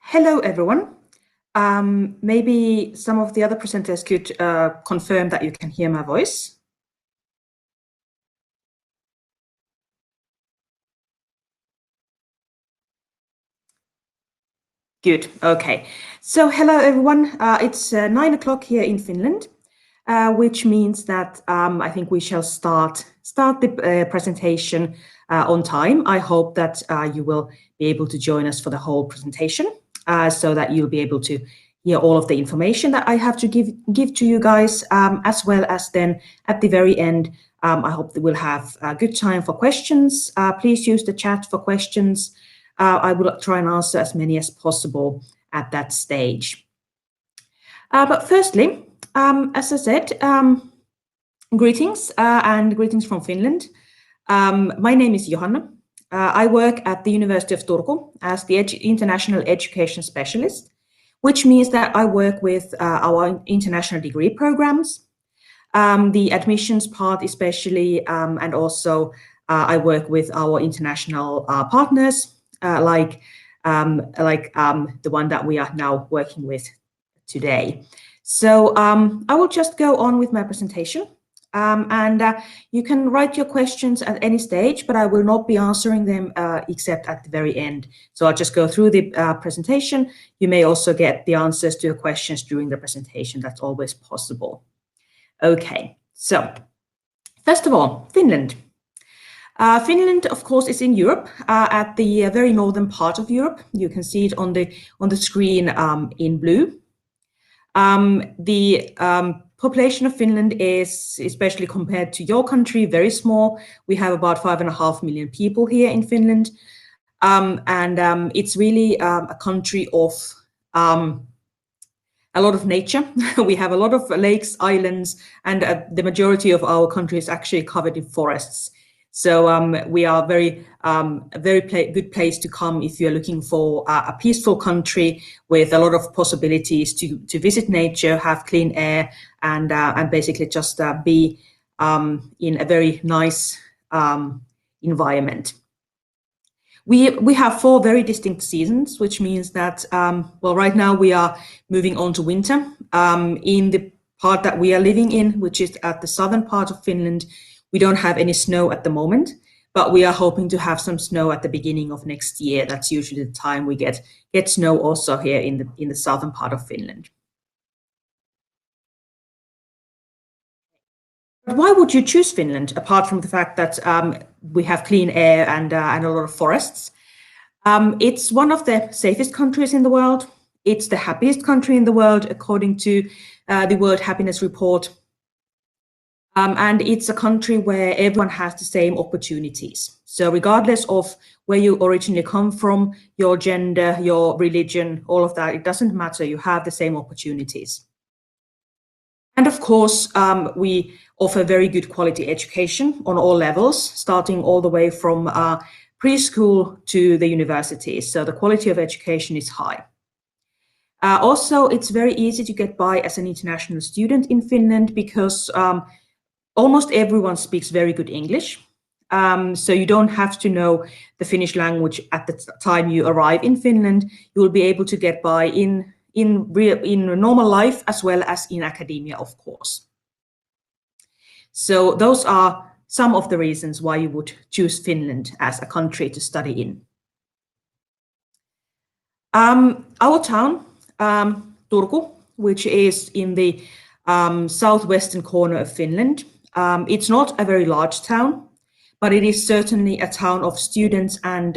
Hello, everyone. Maybe some of the other presenters could confirm that you can hear my voice. Good. Okay. So hello, everyone. It's 9 o'clock here in Finland, which means that I think we shall start the presentation on time. I hope that you will be able to join us for the whole presentation, so that you'll be able to hear all of the information that I have to give to you guys, as well as then at the very end, I hope that we'll have a good time for questions. Please use the chat for questions. I will try and answer as many as possible at that stage. But firstly, as I said, greetings and greetings from Finland. My name is Johanna. I work at the University of Turku as the International Education Specialist, which means that I work with our international degree programs, the admissions part especially, and also I work with our international partners, like the one that we are now working with today. So I will just go on with my presentation, and you can write your questions at any stage, but I will not be answering them except at the very end. So I'll just go through the presentation. You may also get the answers to your questions during the presentation. That's always possible. Okay, so first of all, Finland. Finland, of course, is in Europe, at the very northern part of Europe. You can see it on the screen in blue. The population of Finland is, especially compared to your country, very small. We have about 5.5 million people here in Finland, and it's really a country of a lot of nature. We have a lot of lakes, islands, and the majority of our country is actually covered in forests. So we are a very good place to come if you're looking for a peaceful country with a lot of possibilities to visit nature, have clean air, and basically just be in a very nice environment. We have 4 very distinct seasons, which means that, well, right now we are moving on to winter. In the part that we are living in, which is at the southern part of Finland, we don't have any snow at the moment, but we are hoping to have some snow at the beginning of next year. That's usually the time we get snow also here in the southern part of Finland. But why would you choose Finland, apart from the fact that we have clean air and a lot of forests? It's one of the safest countries in the world. It's the happiest country in the world, according to the World Happiness Report. And it's a country where everyone has the same opportunities. So regardless of where you originally come from, your gender, your religion, all of that, it doesn't matter. You have the same opportunities. And of course, we offer very good quality education on all levels, starting all the way from preschool to the university. So the quality of education is high. Also, it's very easy to get by as an international student in Finland because almost everyone speaks very good English. So you don't have to know the Finnish language at the time you arrive in Finland. You will be able to get by in normal life as well as in academia, of course. So those are some of the reasons why you would choose Finland as a country to study in. Our town, Turku, which is in the southwestern corner of Finland, it's not a very large town, but it is certainly a town of students and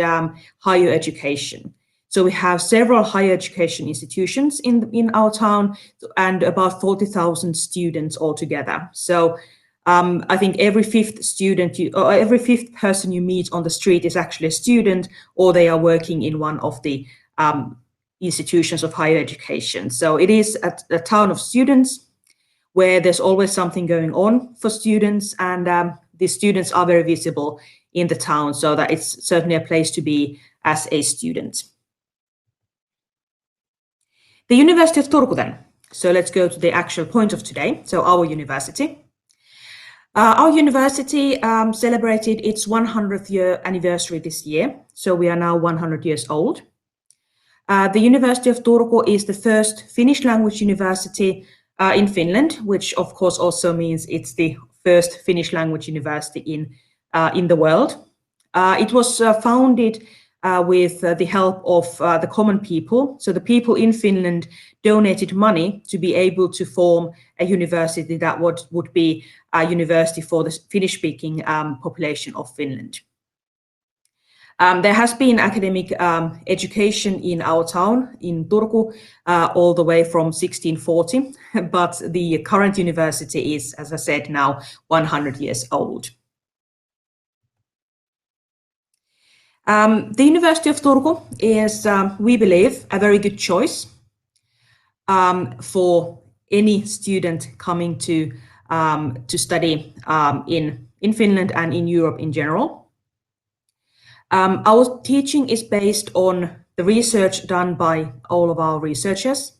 higher education. So we have several higher education institutions in our town and about 40,000 students altogether. So I think every fifth student or every fifth person you meet on the street is actually a student, or they are working in one of the institutions of higher education. So it is a town of students where there's always something going on for students, and the students are very visible in the town, so that it's certainly a place to be as a student. The University of Turku then. So let's go to the actual point of today, so our university. Our university celebrated its 100th year anniversary this year, so we are now 100 years old. The University of Turku is the first Finnish language university in Finland, which of course also means it's the first Finnish language university in the world. It was founded with the help of the common people. So the people in Finland donated money to be able to form a university that would be a university for the Finnish-speaking population of Finland. There has been academic education in our town, in Turku, all the way from 1640, but the current university is, as I said, now 100 years old. The University of Turku is, we believe, a very good choice for any student coming to study in Finland and in Europe in general. Our teaching is based on the research done by all of our researchers,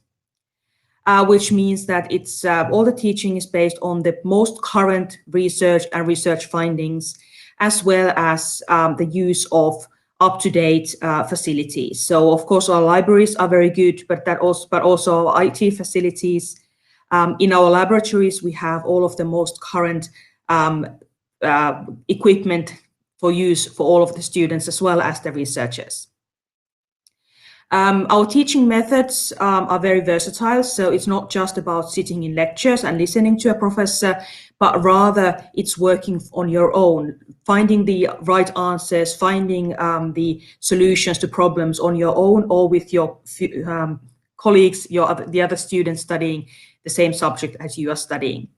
which means that it's all the teaching is based on the most current research and research findings, as well as the use of up-to-date facilities. So, of course, our libraries are very good, but also our IT facilities. In our laboratories, we have all of the most current equipment for use for all of the students as well as the researchers. Our teaching methods are very versatile, so it's not just about sitting in lectures and listening to a professor, but rather it's working on your own, finding the right answers, finding the solutions to problems on your own or with your colleagues, the other students studying the same subject as you are studying.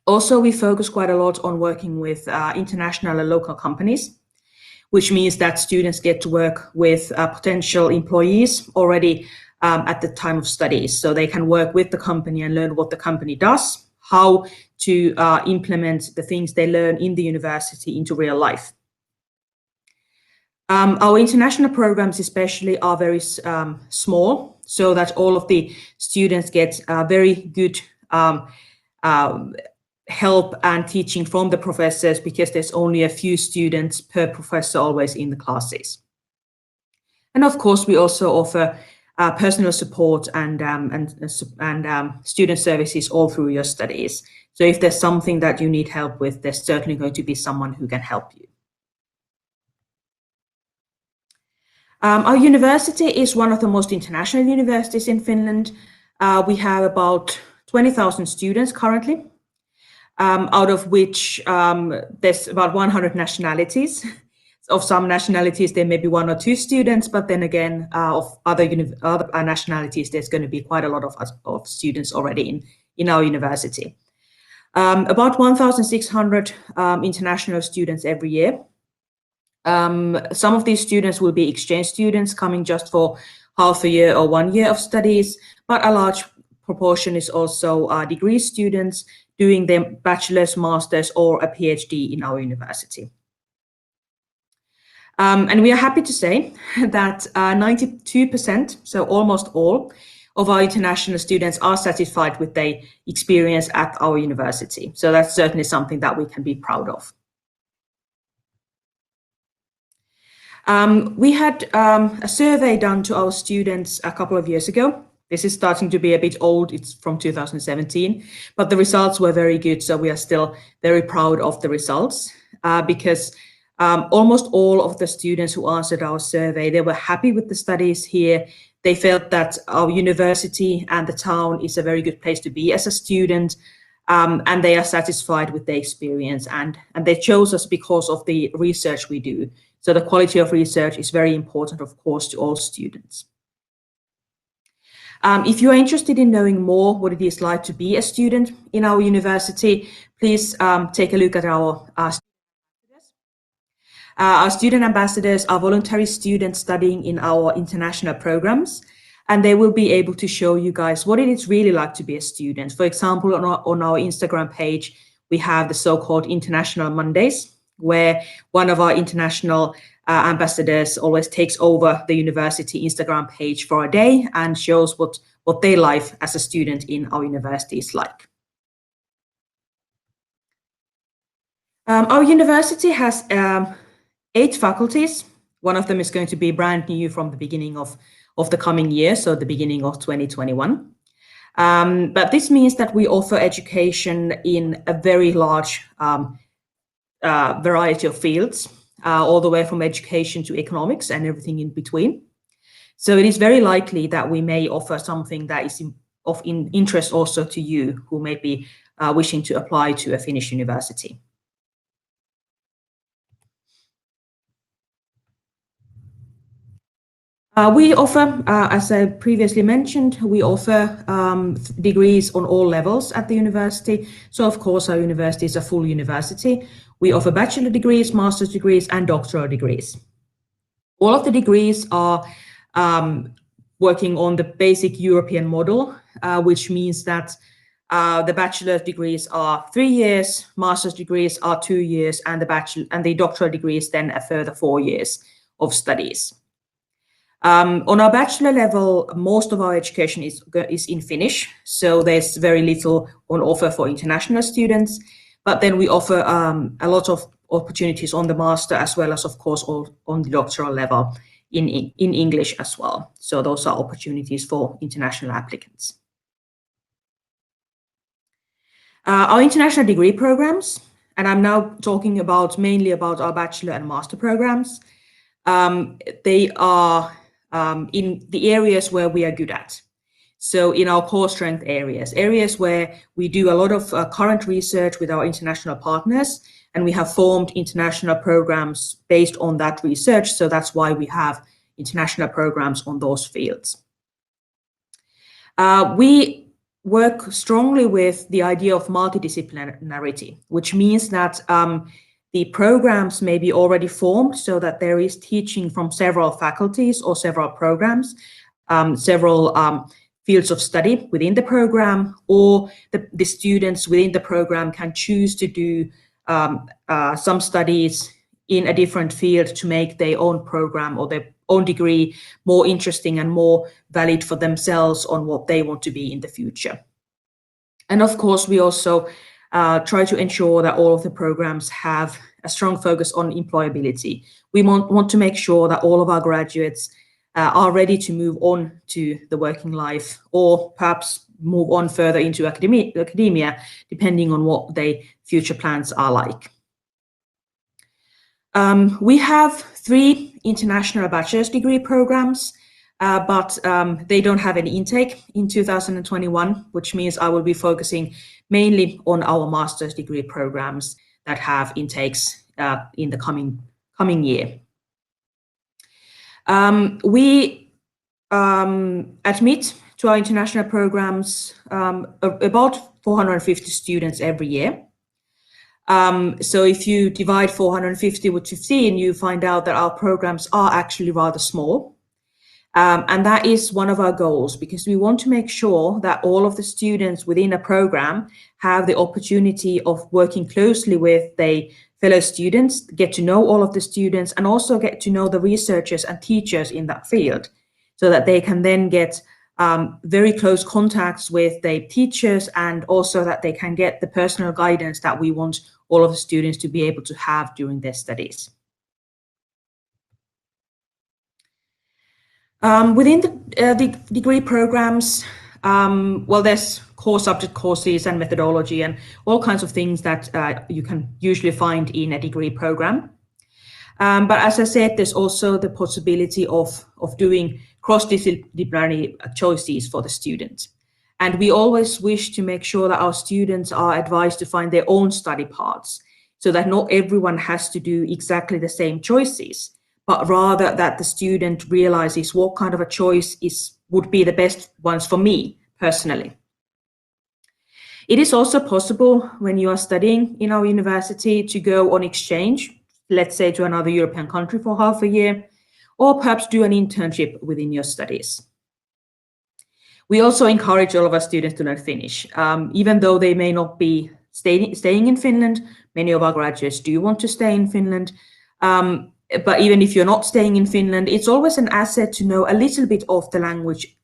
Also, we focus quite a lot on working with international and local companies, which means that students get to work with potential employees already at the time of studies. So they can work with the company and learn what the company does, how to implement the things they learn in the university into real life. Our international programs especially are very small, so that all of the students get very good help and teaching from the professors, because there's only a few students per professor always in the classes. And of course, we also offer personal support and student services all through your studies. So if there's something that you need help with, there's certainly going to be someone who can help you. Our university is one of the most international universities in Finland. We have about 20,000 students currently, out of which there's about 100 nationalities. Of some nationalities, there may be 1 or 2 students, but then again, of other nationalities, there's going to be quite a lot of students already in our university. About 1,600 international students every year. Some of these students will be exchange students coming just for half a year or 1 year of studies, but a large proportion is also degree students doing their bachelor's, master's, or a PhD in our university. And we are happy to say that 92%, so almost all, of our international students are satisfied with their experience at our university. So that's certainly something that we can be proud of. We had a survey done to our students a couple of years ago. This is starting to be a bit old, it's from 2017, but the results were very good, so we are still very proud of the results because almost all of the students who answered our survey, they were happy with the studies here. They felt that our university and the town is a very good place to be as a student, and they are satisfied with their experience, and they chose us because of the research we do. So the quality of research is very important, of course, to all students. If you are interested in knowing more what it is like to be a student in our university, please take a look at our student ambassadors. Our student ambassadors are voluntary students studying in our international programs, and they will be able to show you guys what it is really like to be a student. For example, on our Instagram page, we have the so-called International Mondays, where one of our international ambassadors always takes over the university Instagram page for a day and shows what their life as a student in our university is like. Our university has 8 faculties. One of them is going to be brand new from the beginning of of the coming year, so the beginning of 2021. But this means that we offer education in a very large variety of fields, all the way from education to economics and everything in between. So it is very likely that we may offer something that is of interest also to you who may be wishing to apply to a Finnish university. We offer, as I previously mentioned, we offer degrees on all levels at the university. So of course our university is a full university. We offer bachelor degrees, master's degrees, and doctoral degrees. All of the degrees are working on the basic European model, which means that the bachelor's degrees are 3 years, master's degrees are 2 years, and the doctoral degrees then a further 4 years of studies. On our bachelor level, most of our education is in Finnish, so there's very little on offer for international students. But then we offer a lot of opportunities on the master as well as, of course, on the doctoral level in English as well. So those are opportunities for international applicants. Our international degree programs, and I'm now talking mainly about our bachelor and master programs, they are in the areas where we are good at. So in our core strength areas where we do a lot of current research with our international partners, and we have formed international programs based on that research. So that's why we have international programs on those fields. We work strongly with the idea of multidisciplinarity, which means that the programs may be already formed so that there is teaching from several faculties or several programs, several fields of study within the program, or the students within the program can choose to do some studies in a different field to make their own program or their own degree more interesting and more valid for themselves on what they want to be in the future. And of course, we also try to ensure that all of the programs have a strong focus on employability. We want to make sure that all of our graduates are ready to move on to the working life, or perhaps move on further into academia, depending on what their future plans are like. We have 3 international bachelor's degree programs, but they don't have any intake in 2021, which means I will be focusing mainly on our master's degree programs that have intakes in the coming year. We admit to our international programs about 450 students every year. So if you divide 450 with 15, you find out that our programs are actually rather small. And that is one of our goals, because we want to make sure that all of the students within a program have the opportunity of working closely with their fellow students, get to know all of the students, and also get to know the researchers and teachers in that field, so that they can then get very close contacts with their teachers, and also that they can get the personal guidance that we want all of the students to be able to have during their studies. Within the degree programs, well, there's core subject courses and methodology and all kinds of things that you can usually find in a degree program. But as I said, there's also the possibility of doing cross-disciplinary choices for the students. And we always wish to make sure that our students are advised to find their own study paths, so that not everyone has to do exactly the same choices, but rather that the student realizes what kind of a choice would be the best ones for me personally. It is also possible when you are studying in our university to go on exchange, let's say to another European country for half a year, or perhaps do an internship within your studies. We also encourage all of our students to learn Finnish. Even though they may not be staying in Finland, many of our graduates do want to stay in Finland. But even if you're not staying in Finland, it's always an asset to know a little bit of the language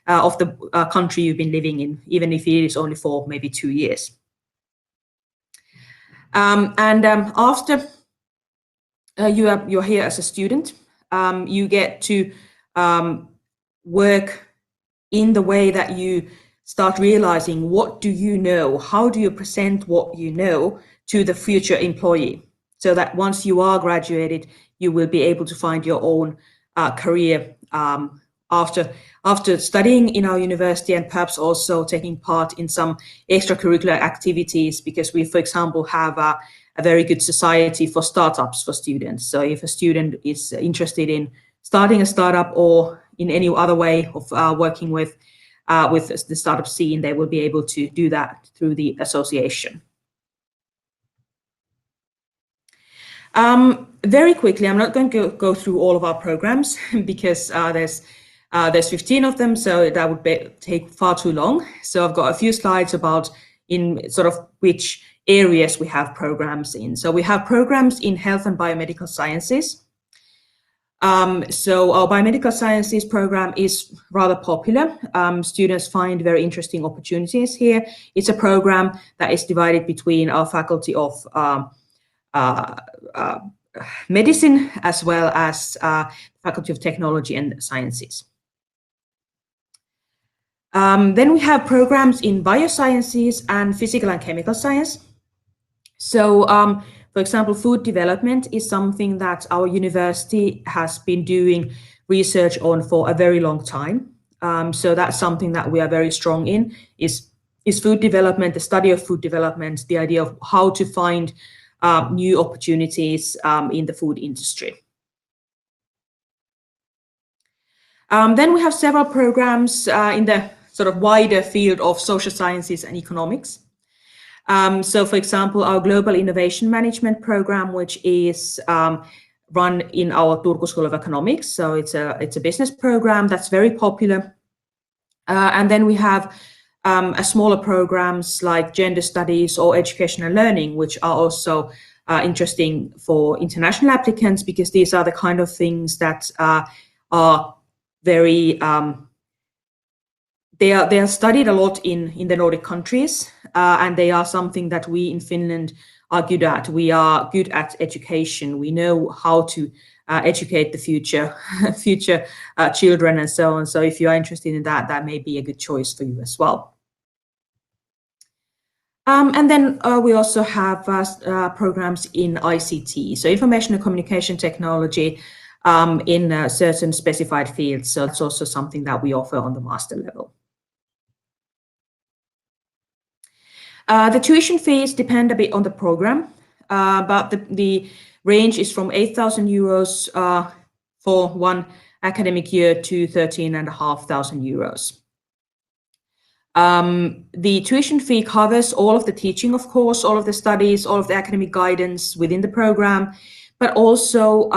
of the country you've been living in, even if it is only for maybe 2 years. After you're here as a student, you get to work in the way that you start realizing what do you know, how do you present what you know to the future employee, so that once you are graduated, you will be able to find your own career after studying in our university, and perhaps also taking part in some extracurricular activities, because we, for example, have a very good society for startups for students. So if a student is interested in starting a startup or in any other way of working with the startup scene, they will be able to do that through the association. Very quickly, I'm not going to go through all of our programs because there's 15 of them, so that would take far too long. So I've got a few slides about in sort of which areas we have programs in. So we have programs in health and biomedical sciences. So our biomedical sciences program is rather popular. Students find very interesting opportunities here. It's a program that is divided between our faculty of medicine as well as faculty of technology and sciences. Then we have programs in biosciences and physical and chemical science. So, for example, food development is something that our university has been doing research on for a very long time. So that's something that we are very strong in, is food development, the study of food development, the idea of how to find new opportunities in the food industry. Then we have several programs in the sort of wider field of social sciences and economics. So, for example, our Global Innovation Management program, which is run in our Turku School of Economics. So it's a business program that's very popular. And then we have smaller programs like gender studies or education and learning, which are also interesting for international applicants, because these are the kind of things that are very they are studied a lot in the Nordic countries, and they are something that we in Finland are good at. We are good at education. We know how to educate the future children and so on. So if you are interested in that, that may be a good choice for you as well. And then we also have programs in ICT, so information and communication technology in certain specified fields. So it's also something that we offer on the master level. The tuition fees depend a bit on the program, but the range is from 8,000 euros for one academic year to 13,500 euros. The tuition fee covers all of the teaching, of course, all of the studies, all of the academic guidance within the program, but also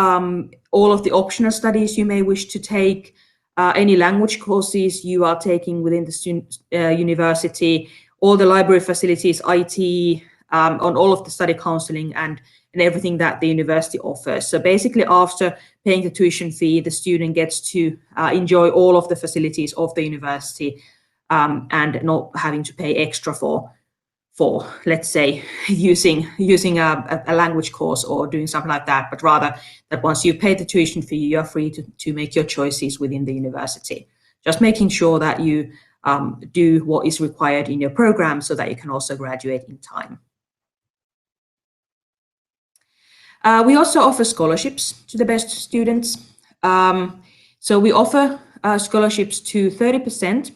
all of the optional studies you may wish to take, any language courses you are taking within the university, all the library facilities, IT, on all of the study counseling and everything that the university offers. So basically, after paying the tuition fee, the student gets to enjoy all of the facilities of the university and not having to pay extra for let's say, using a language course or doing something like that, but rather that once you pay the tuition fee, you are free to make your choices within the university. Just making sure that you do what is required in your program so that you can also graduate in time. We also offer scholarships to the best students. So we offer scholarships to 30%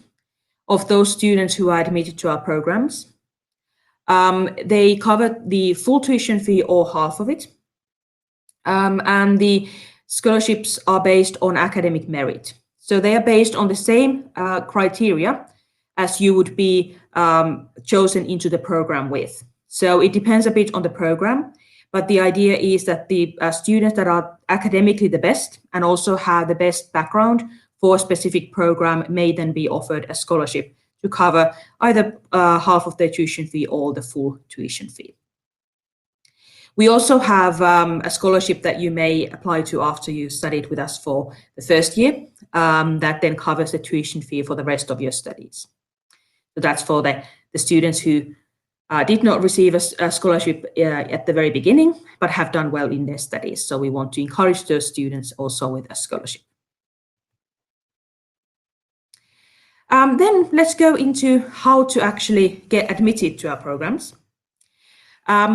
of those students who are admitted to our programs. They cover the full tuition fee or half of it. And the scholarships are based on academic merit. So they are based on the same criteria as you would be chosen into the program with. So it depends a bit on the program, but the idea is that the students that are academically the best and also have the best background for a specific program may then be offered a scholarship to cover either half of their tuition fee or the full tuition fee. We also have a scholarship that you may apply to after you studied with us for the first year, that then covers the tuition fee for the rest of your studies. So that's for the students who did not receive a scholarship at the very beginning, but have done well in their studies. So we want to encourage those students also with a scholarship. Then let's go into how to actually get admitted to our programs.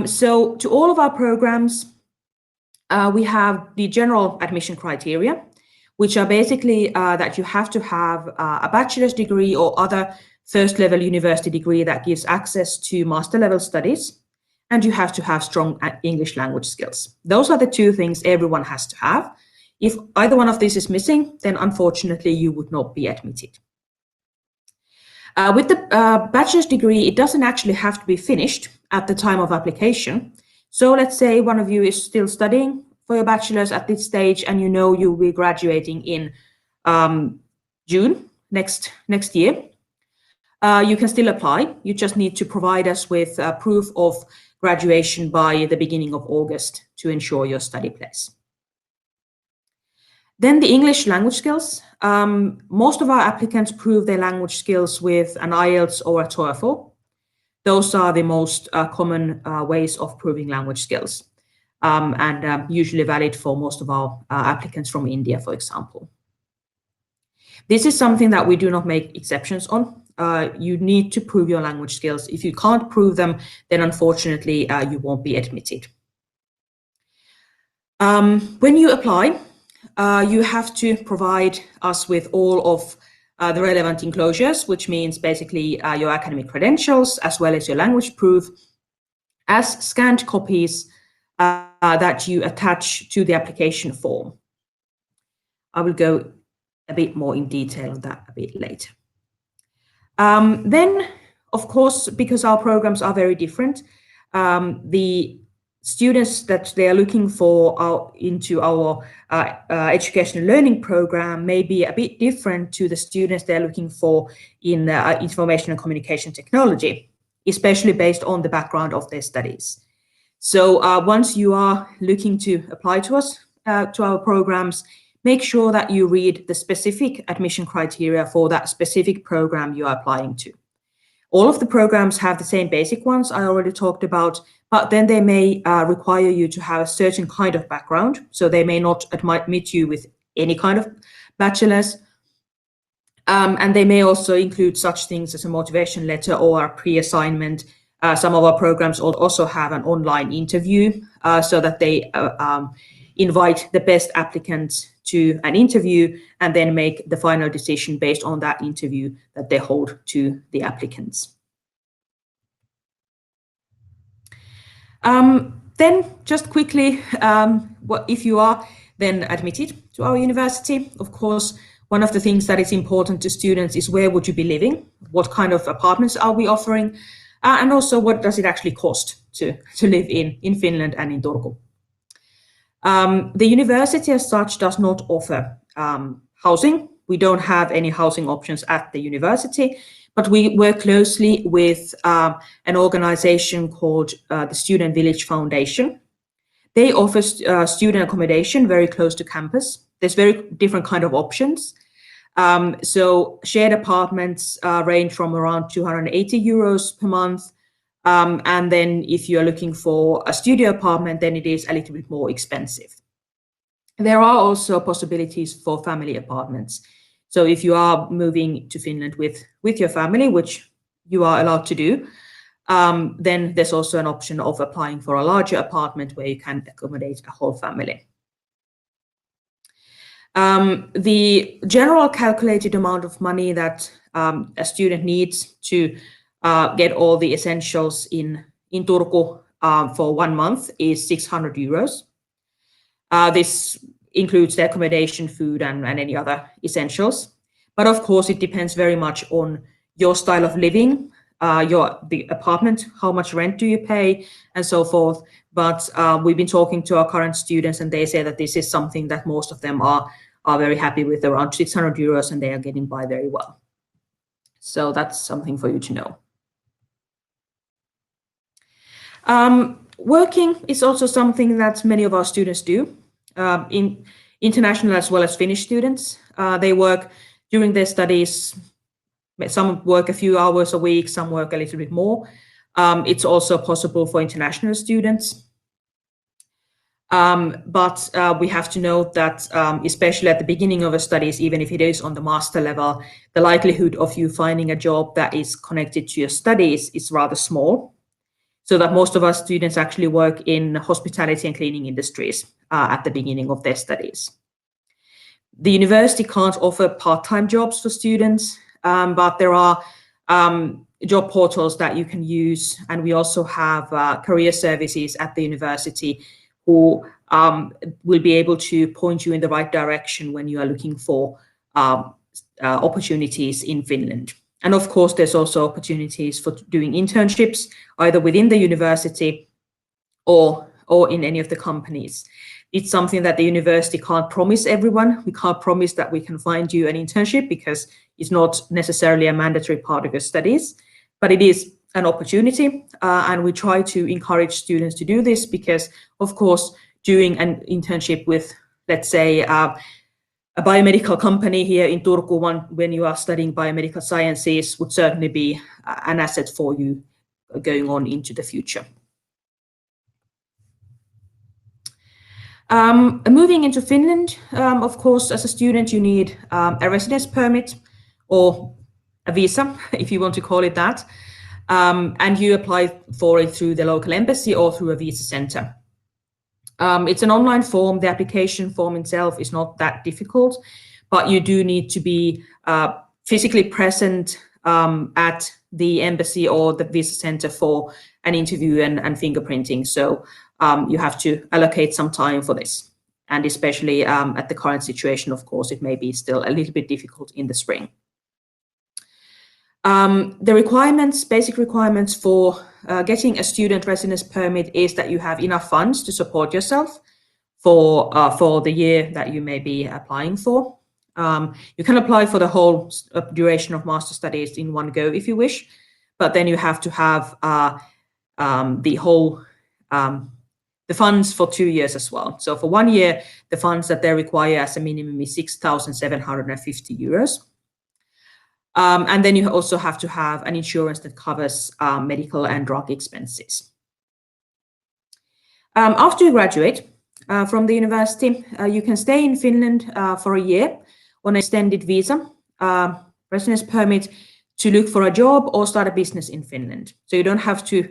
So to all of our programs, we have the general admission criteria, which are basically that you have to have a bachelor's degree or other first-level university degree that gives access to master-level studies, and you have to have strong English language skills. Those are the two things everyone has to have. If either one of these is missing, then unfortunately you would not be admitted. With the bachelor's degree, it doesn't actually have to be finished at the time of application. So let's say one of you is still studying for your bachelor's at this stage, and you know you'll be graduating in June next year. You can still apply. You just need to provide us with proof of graduation by the beginning of August to ensure your study place. Then the English language skills. Most of our applicants prove their language skills with an IELTS or a TOEFL. Those are the most common ways of proving language skills, and usually valid for most of our applicants from India, for example. This is something that we do not make exceptions on. You need to prove your language skills. If you can't prove them, then unfortunately you won't be admitted. When you apply, you have to provide us with all of the relevant enclosures, which means basically your academic credentials as well as your language proof as scanned copies that you attach to the application form. I will go a bit more in detail on that a bit later. Then, of course, because our programs are very different, the students that they are looking for into our educational learning program may be a bit different to the students they're looking for in information and communication technology, especially based on the background of their studies. So once you are looking to apply to us, to our programs, make sure that you read the specific admission criteria for that specific program you are applying to. All of the programs have the same basic ones I already talked about, but then they may require you to have a certain kind of background. So they may not admit you with any kind of bachelor's. And they may also include such things as a motivation letter or a pre-assignment. Some of our programs also have an online interview so that they invite the best applicants to an interview and then make the final decision based on that interview that they hold to the applicants. Then just quickly, if you are then admitted to our university, of course, one of the things that is important to students is where would you be living? What kind of apartments are we offering? And also what does it actually cost to live in Finland and in Turku? The university as such does not offer housing. We don't have any housing options at the university, but we work closely with an organization called the Student Village Foundation. They offer student accommodation very close to campus. There's very different kind of options. So shared apartments range from around 280 euros per month. And then if you're looking for a studio apartment, then it is a little bit more expensive. There are also possibilities for family apartments. So if you are moving to Finland with your family, which you are allowed to do, then there's also an option of applying for a larger apartment where you can accommodate a whole family. The general calculated amount of money that a student needs to get all the essentials in Turku for 1 month is 600 euros. This includes the accommodation, food, and any other essentials. But of course, it depends very much on your style of living, the apartment, how much rent do you pay, and so forth. But we've been talking to our current students, and they say that this is something that most of them are very happy with, around 600 euros, and they are getting by very well. So that's something for you to know. Working is also something that many of our students do. In international as well as Finnish students, they work during their studies. Some work a few hours a week, some work a little bit more. It's also possible for international students. But we have to note that especially at the beginning of the studies, even if it is on the master level, the likelihood of you finding a job that is connected to your studies is rather small. So that most of our students actually work in hospitality and cleaning industries at the beginning of their studies. The university can't offer part-time jobs for students, but there are job portals that you can use. And we also have career services at the university who will be able to point you in the right direction when you are looking for opportunities in Finland. And of course, there's also opportunities for doing internships, either within the university or in any of the companies. It's something that the university can't promise everyone. We can't promise that we can find you an internship because it's not necessarily a mandatory part of your studies, but it is an opportunity. And we try to encourage students to do this because, of course, doing an internship with, let's say, a biomedical company here in Turku, when you are studying biomedical sciences, would certainly be an asset for you going on into the future. Moving into Finland, of course, as a student, you need a residence permit or a visa, if you want to call it that, and you apply for it through the local embassy or through a visa center. It's an online form. The application form itself is not that difficult, but you do need to be physically present at the embassy or the visa center for an interview and fingerprinting. So you have to allocate some time for this. And especially at the current situation, of course, it may be still a little bit difficult in the spring. The requirements, basic requirements for getting a student residence permit is that you have enough funds to support yourself for the year that you may be applying for. You can apply for the whole duration of master studies in one go if you wish, but then you have to have the funds for 2 years as well. So for 1 year, the funds that they require as a minimum is 6,750 euros. And then you also have to have an insurance that covers medical and drug expenses. After you graduate from the university, you can stay in Finland for a year on an extended visa, residence permit, to look for a job or start a business in Finland. So you don't have to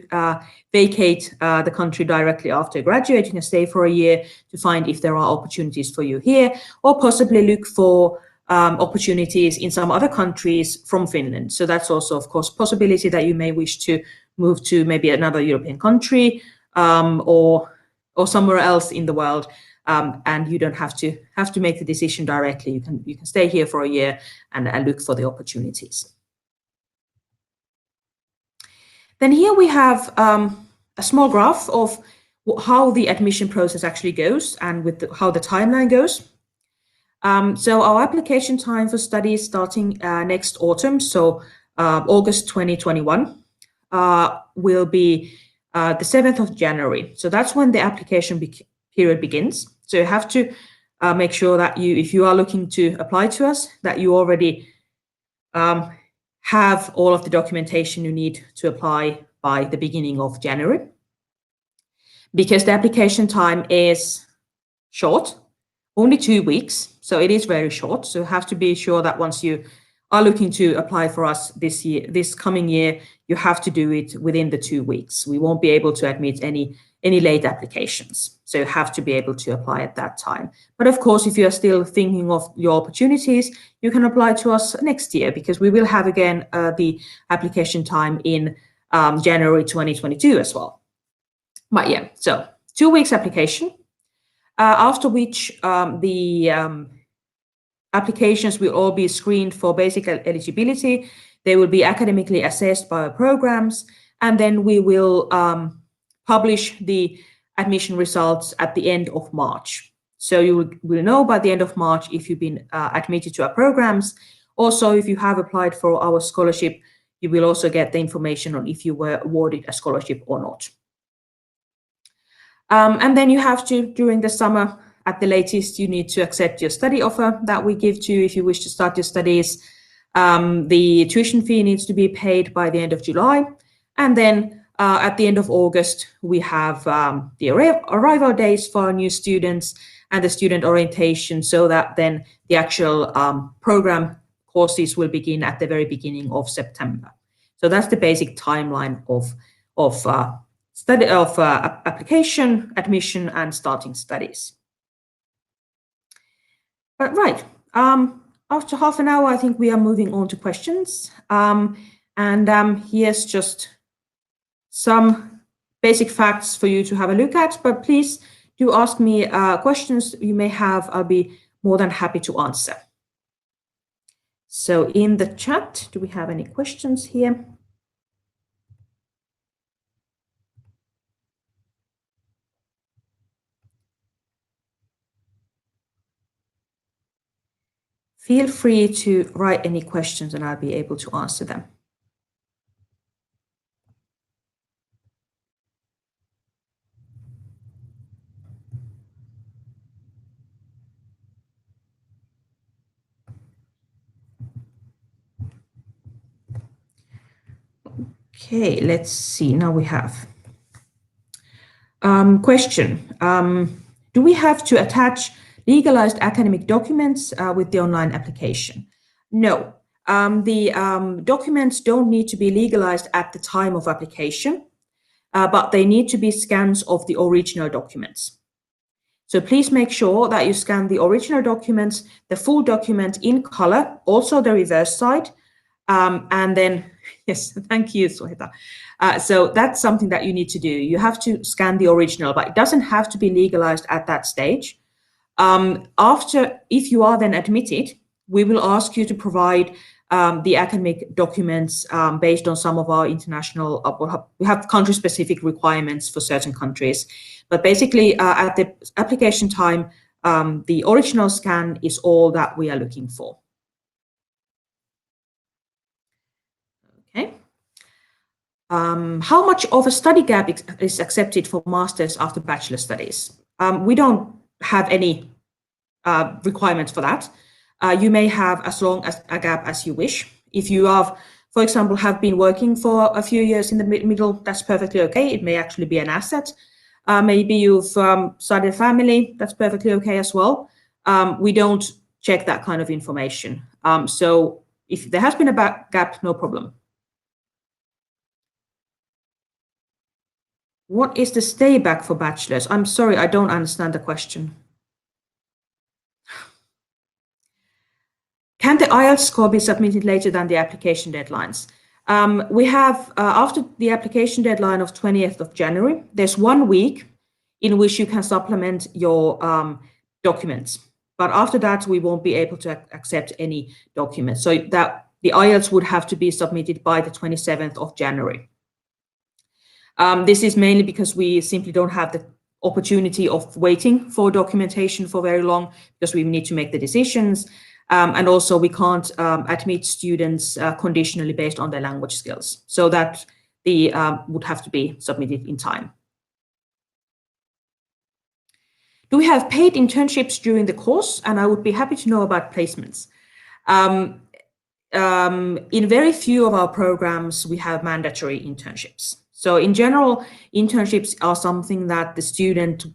vacate the country directly after you graduate. You can stay for a year to find if there are opportunities for you here, or possibly look for opportunities in some other countries from Finland. So that's also, of course, a possibility that you may wish to move to maybe another European country or somewhere else in the world, and you don't have to make the decision directly. You can stay here for a year and look for the opportunities. Then here we have a small graph of how the admission process actually goes and with how the timeline goes. So our application time for studies starting next autumn, so August 2021, will be the 7th of January. So that's when the application period begins. So you have to make sure that if you are looking to apply to us, that you already have all of the documentation you need to apply by the beginning of January. Because the application time is short, only 2 weeks, so it is very short. So you have to be sure that once you are looking to apply for us this coming year, you have to do it within the 2 weeks. We won't be able to admit any late applications. So you have to be able to apply at that time. But of course, if you are still thinking of your opportunities, you can apply to us next year, because we will have again the application time in January 2022 as well. But yeah, so 2 weeks application, after which the applications will all be screened for basic eligibility. They will be academically assessed by our programs, and then we will publish the admission results at the end of March. So you will know by the end of March if you've been admitted to our programs. Also, if you have applied for our scholarship, you will also get the information on if you were awarded a scholarship or not. And then you have to, during the summer, at the latest, you need to accept your study offer that we give to you if you wish to start your studies. The tuition fee needs to be paid by the end of July. And then at the end of August, we have the arrival days for new students and the student orientation, so that then the actual program courses will begin at the very beginning of September. So that's the basic timeline of application, admission, and starting studies. But right, after half an hour, I think we are moving on to questions. Here's just some basic facts for you to have a look at, but please do ask me questions you may have. I'll be more than happy to answer. So in the chat, do we have any questions here? Feel free to write any questions and I'll be able to answer them. Okay, let's see. Now we have question. Do we have to attach legalized academic documents with the online application? No. The documents don't need to be legalized at the time of application, but they need to be scans of the original documents. So please make sure that you scan the original documents, the full document in color, also the reverse side, and then, yes, thank you, Sohita. So that's something that you need to do. You have to scan the original, but it doesn't have to be legalized at that stage. If you are then admitted, we will ask you to provide the academic documents based on some of our international, we have country-specific requirements for certain countries. But basically, at the application time, the original scan is all that we are looking for. Okay. How much of a study gap is accepted for masters after bachelor studies? We don't have any requirements for that. You may have as long as a gap as you wish. If you have, for example, have been working for a few years in the middle, that's perfectly okay. It may actually be an asset. Maybe you've started a family, that's perfectly okay as well. We don't check that kind of information. So if there has been a gap, no problem. What is the stay back for bachelors? I'm sorry, I don't understand the question. Can the IELTS score be submitted later than the application deadlines? We have, after the application deadline of 20th of January, there's 1 week in which you can supplement your documents. But after that, we won't be able to accept any documents. So that the IELTS would have to be submitted by the 27th of January. This is mainly because we simply don't have the opportunity of waiting for documentation for very long, because we need to make the decisions. And also we can't admit students conditionally based on their language skills. So that the would have to be submitted in time. Do we have paid internships during the course? And I would be happy to know about placements. In very few of our programs, we have mandatory internships. So in general, internships are something that the student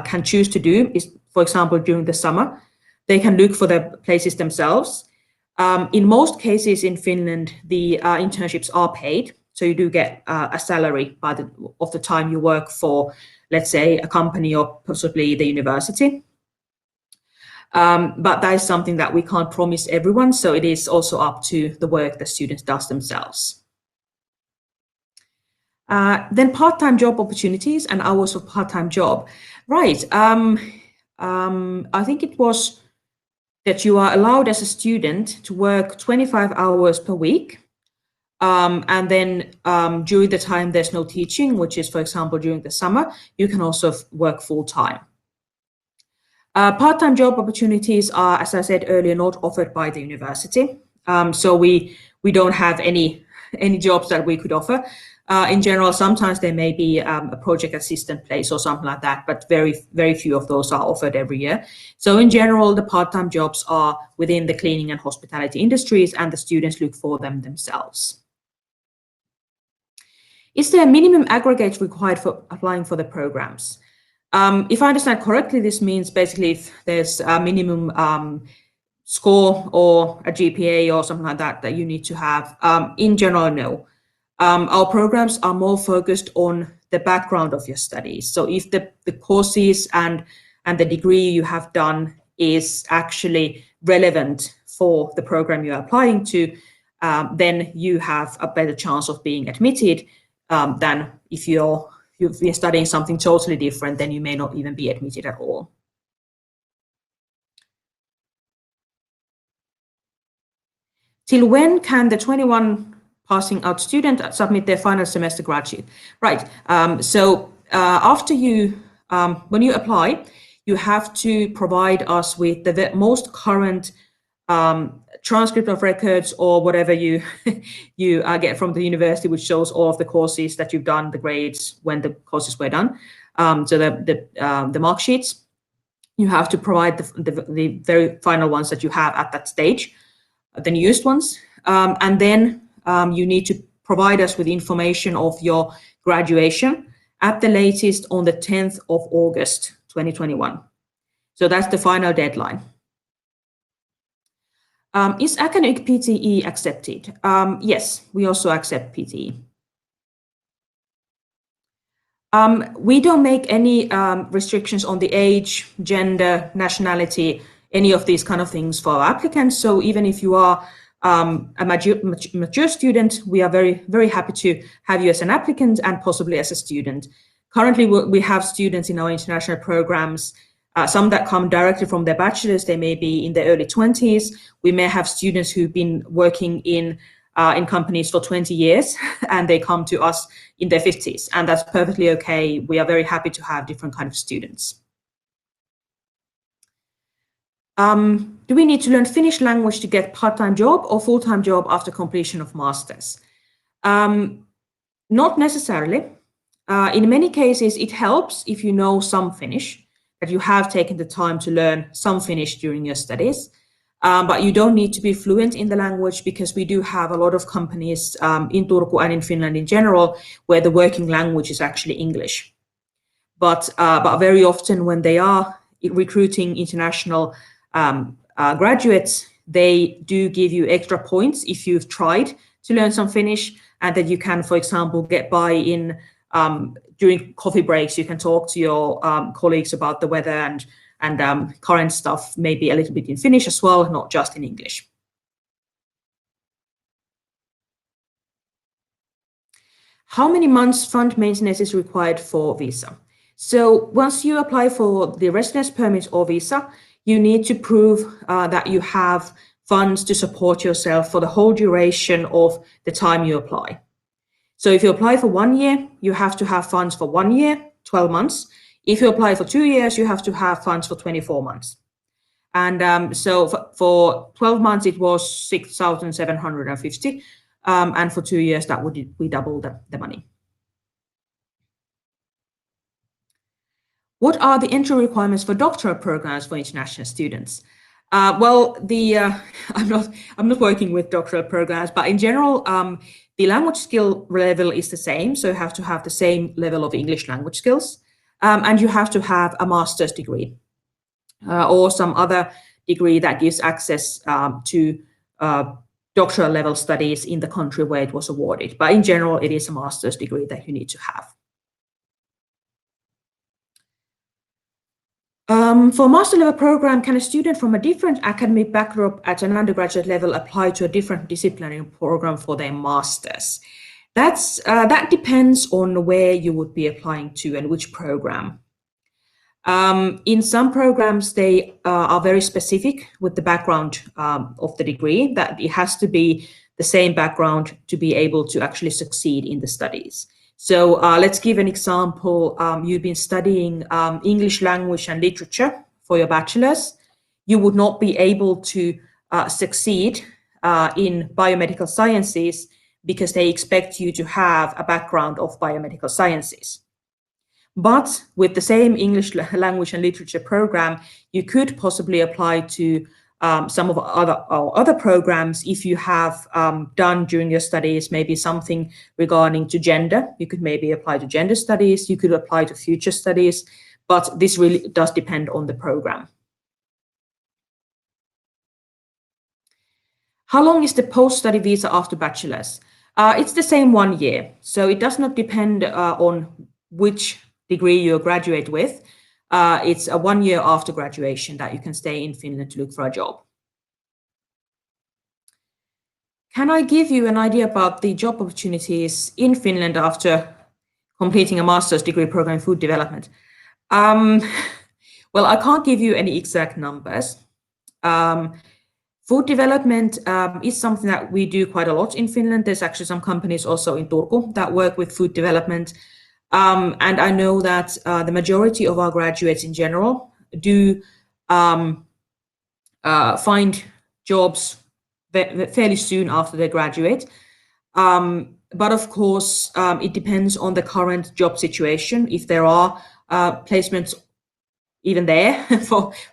can choose to do, for example, during the summer. They can look for the places themselves. In most cases in Finland, the internships are paid. So you do get a salary of the time you work for, let's say, a company or possibly the university. But that is something that we can't promise everyone. So it is also up to the work the students does themselves. Then part-time job opportunities and hours of part-time job. Right. I think it was that you are allowed as a student to work 25 hours per week. And then during the time there's no teaching, which is, for example, during the summer, you can also work full-time. Part-time job opportunities are, as I said earlier, not offered by the university. So we don't have any jobs that we could offer. In general, sometimes there may be a project assistant place or something like that, but very, very few of those are offered every year. So in general, the part-time jobs are within the cleaning and hospitality industries, and the students look for them themselves. Is there a minimum aggregate required for applying for the programs? If I understand correctly, this means basically if there's a minimum score or a GPA or something like that that you need to have. In general, no. Our programs are more focused on the background of your studies. So if the courses and the degree you have done is actually relevant for the program you're applying to, then you have a better chance of being admitted than if you've been studying something totally different, then you may not even be admitted at all. Till when can the 21 passing out student submit their final semester graduate? Right. So after you, when you apply, you have to provide us with the most current transcript of records or whatever you you get from the university, which shows all of the courses that you've done, the grades when the courses were done. So the mark sheets. You have to provide the very final ones that you have at that stage, the newest ones, and then you need to provide us with information of your graduation at the latest on the 10th of August 2021. So that's the final deadline. Is academic PTE accepted? Yes, we also accept PTE. We don't make any restrictions on the age, gender, nationality, any of these kind of things for our applicants. So even if you are a mature student, we are very, very happy to have you as an applicant and possibly as a student. Currently, we have students in our international programs, some that come directly from their bachelor's, they may be in their early 20s. We may have students who've been working in companies for 20 years and they come to us in their 50s, and that's perfectly okay. We are very happy to have different kind of students. Do we need to learn Finnish language to get part-time job or full-time job after completion of masters? Not necessarily. In many cases, it helps if you know some Finnish, that you have taken the time to learn some Finnish during your studies. But you don't need to be fluent in the language, because we do have a lot of companies in Turku and in Finland in general where the working language is actually English. But very often when they are recruiting international graduates, they do give you extra points if you've tried to learn some Finnish, and that you can, for example, get by in during coffee breaks. You can talk to your colleagues about the weather and current stuff, maybe a little bit in Finnish as well, not just in English. How many months fund maintenance is required for visa? So once you apply for the residence permit or visa, you need to prove that you have funds to support yourself for the whole duration of the time you apply. So if you apply for 1 year, you have to have funds for 1 year, 12 months. If you apply for 2 years, you have to have funds for 24 months. And so for 12 months, it was 6,750. And for 2 years, that would we double the money. What are the entry requirements for doctoral programs for international students? Well, I'm not working with doctoral programs, but in general, the language skill level is the same. So you have to have the same level of English language skills. And you have to have a master's degree or some other degree that gives access to doctoral level studies in the country where it was awarded. But in general, it is a master's degree that you need to have. For a master level program, can a student from a different academic backdrop at an undergraduate level apply to a different disciplinary program for their masters? That depends on where you would be applying to and which program. In some programs, they are very specific with the background of the degree, that it has to be the same background to be able to actually succeed in the studies. So let's give an example. You've been studying English language and literature for your bachelor's. You would not be able to succeed in biomedical sciences because they expect you to have a background of biomedical sciences. But with the same English language and literature program, you could possibly apply to some of our other programs, if you have done during your studies maybe something regarding to gender, you could maybe apply to gender studies, you could apply to future studies, but this really does depend on the program. How long is the post-study visa after bachelor's? It's the same 1 year, so it does not depend on which degree you graduate with. It's a 1 year after graduation that you can stay in Finland to look for a job. Can I give you an idea about the job opportunities in Finland after completing a master's degree program in food development? Well, I can't give you any exact numbers. Food development is something that we do quite a lot in Finland. There's actually some companies also in Turku that work with food development. And I know that the majority of our graduates in general do find jobs fairly soon after they graduate. But of course, it depends on the current job situation. If there are placements even there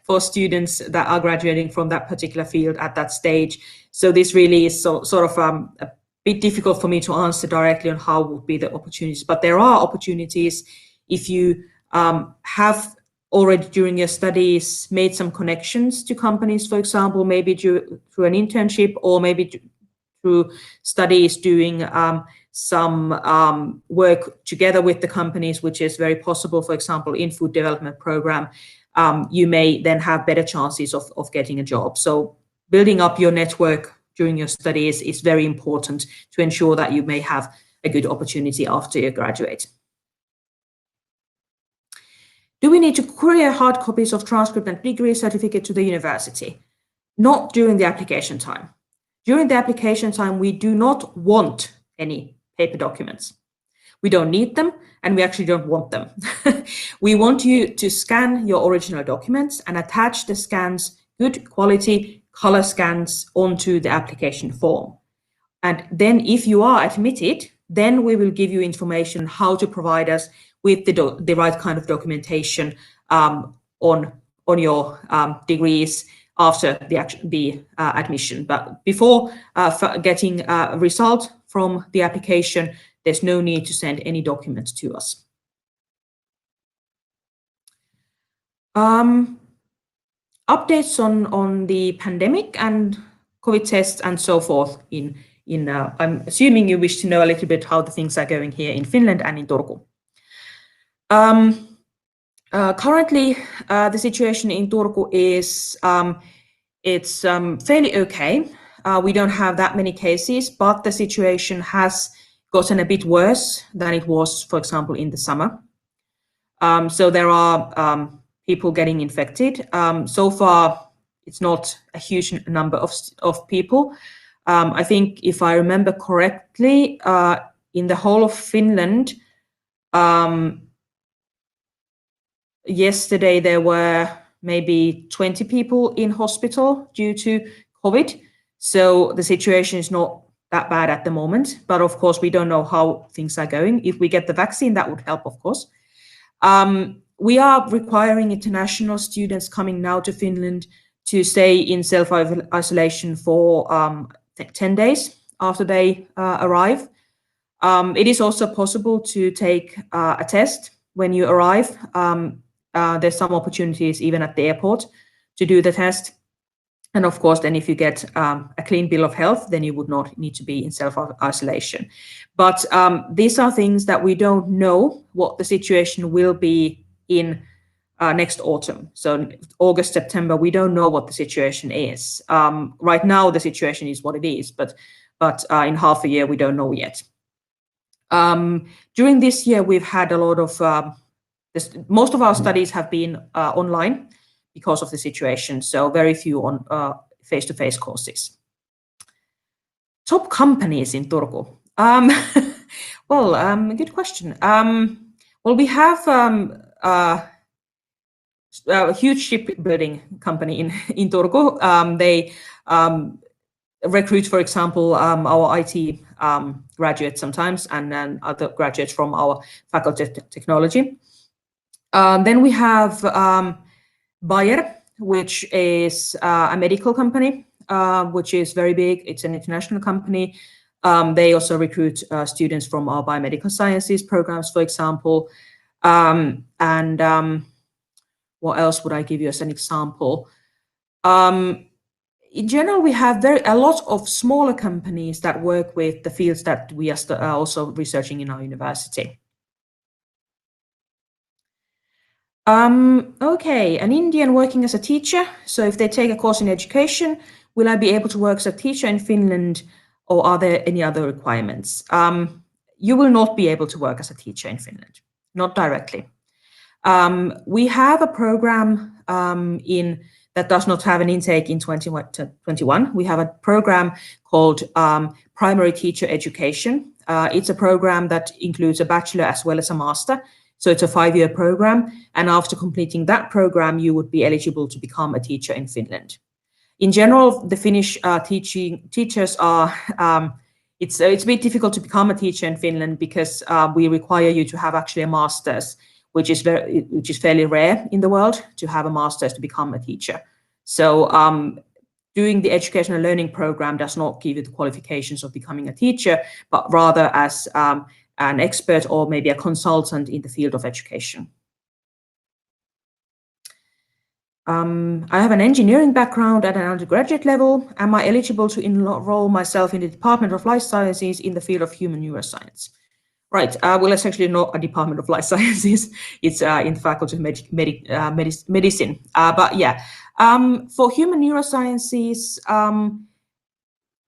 for students that are graduating from that particular field at that stage. So this really is sort of a bit difficult for me to answer directly on how would be the opportunities. But there are opportunities if you have already during your studies made some connections to companies, for example, maybe through an internship or maybe through studies doing some work together with the companies, which is very possible, for example, in food development program, you may then have better chances of getting a job. So building up your network during your studies is very important to ensure that you may have a good opportunity after you graduate. Do we need to courier hard copies of transcript and degree certificate to the university? Not during the application time. During the application time, we do not want any paper documents. We don't need them, and we actually don't want them. We want you to scan your original documents and attach the scans, good quality color scans, onto the application form. And then if you are admitted, then we will give you information how to provide us with the right kind of documentation on your degrees after the admission. But before getting a result from the application, there's no need to send any documents to us. Updates on the pandemic and COVID tests and so forth I'm assuming you wish to know a little bit how the things are going here in Finland and in Turku. Currently, the situation in Turku is it's fairly okay. We don't have that many cases, but the situation has gotten a bit worse than it was, for example, in the summer. So there are people getting infected. So far, it's not a huge number of people. I think if I remember correctly, in the whole of Finland, yesterday there were maybe 20 people in hospital due to COVID. So the situation is not that bad at the moment, but of course we don't know how things are going. If we get the vaccine, that would help, of course. We are requiring international students coming now to Finland to stay in self-isolation for 10 days after they arrive. It is also possible to take a test when you arrive. There's some opportunities even at the airport to do the test. And of course, then if you get a clean bill of health, then you would not need to be in self-isolation. But these are things that we don't know what the situation will be in next autumn. So August, September, we don't know what the situation is. Right now, the situation is what it is, but in half a year, we don't know yet. During this year, we've had a lot of, most of our studies have been online because of the situation, so very few on face-to-face courses. Top companies in Turku. Well, good question. Well, we have a huge shipbuilding company in Turku. They recruit, for example, our IT graduates sometimes, and then other graduates from our faculty of technology. Then we have Bayer, which is a medical company, which is very big. It's an international company. They also recruit students from our biomedical sciences programs, for example. What else would I give you as an example? In general, we have a lot of smaller companies that work with the fields that we are also researching in our university. Okay, an Indian working as a teacher. So if they take a course in education, will I be able to work as a teacher in Finland, or are there any other requirements? You will not be able to work as a teacher in Finland, not directly. We have a program that does not have an intake in 2021. We have a program called Primary Teacher Education. It's a program that includes a bachelor as well as a master. So it's a 5-year program. And after completing that program, you would be eligible to become a teacher in Finland. In general, the Finnish teachers are, it's a bit difficult to become a teacher in Finland because we require you to have actually a master's, which is fairly rare in the world to have a master's to become a teacher. So doing the education and learning program does not give you the qualifications of becoming a teacher, but rather as an expert or maybe a consultant in the field of education. I have an engineering background at an undergraduate level. Am I eligible to enroll myself in the Department of Life Sciences in the field of human neuroscience? Right. Well, it's actually not a Department of Life Sciences. It's in the Faculty of Medicine. But yeah, for human neurosciences,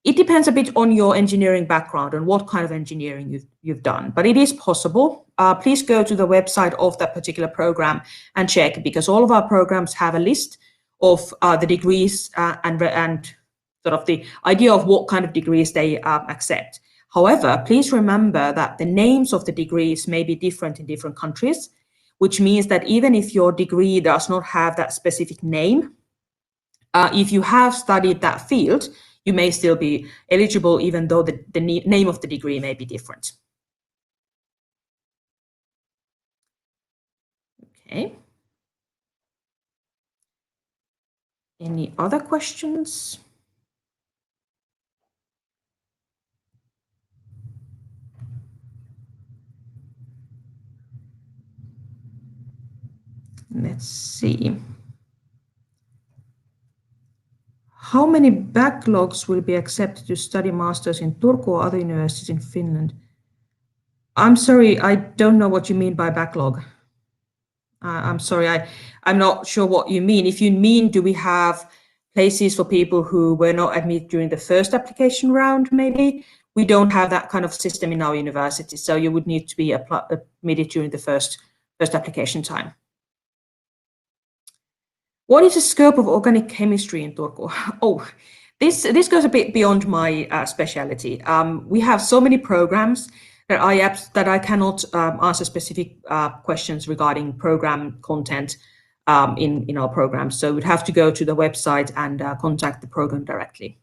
it depends a bit on your engineering background and what kind of engineering you've done, but it is possible. Please go to the website of that particular program and check, because all of our programs have a list of the degrees and sort of the idea of what kind of degrees they accept. However, please remember that the names of the degrees may be different in different countries, which means that even if your degree does not have that specific name, if you have studied that field, you may still be eligible, even though the name of the degree may be different. Okay. Any other questions? Let's see. How many backlogs will be accepted to study masters in Turku or other universities in Finland? I'm sorry, I don't know what you mean by backlog. I'm sorry, I'm not sure what you mean. If you mean, do we have places for people who were not admitted during the first application round, maybe? We don't have that kind of system in our university, so you would need to be admitted during the first application time. What is the scope of organic chemistry in Turku? Oh, this goes a bit beyond my specialty. We have so many programs that I cannot answer specific questions regarding program content in our programs. So we'd have to go to the website and contact the program directly.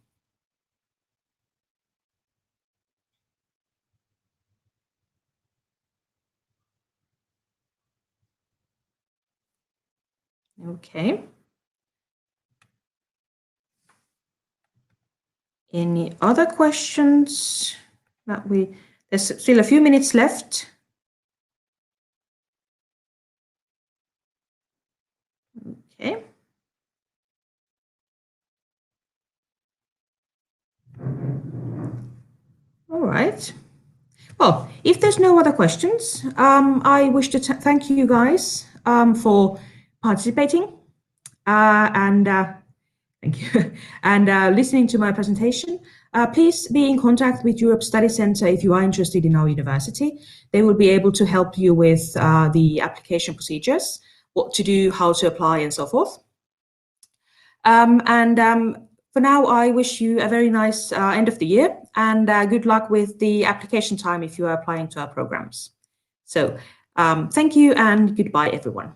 Okay. Any other questions that there's still a few minutes left. Okay. All right. Well, if there's no other questions, I wish to thank you guys for participating and thank you and listening to my presentation. Please be in contact with Europe Study Centre if you are interested in our university. They will be able to help you with the application procedures, what to do, how to apply, and so forth. For now, I wish you a very nice end of the year and good luck with the application time if you are applying to our programs. So thank you and goodbye, everyone.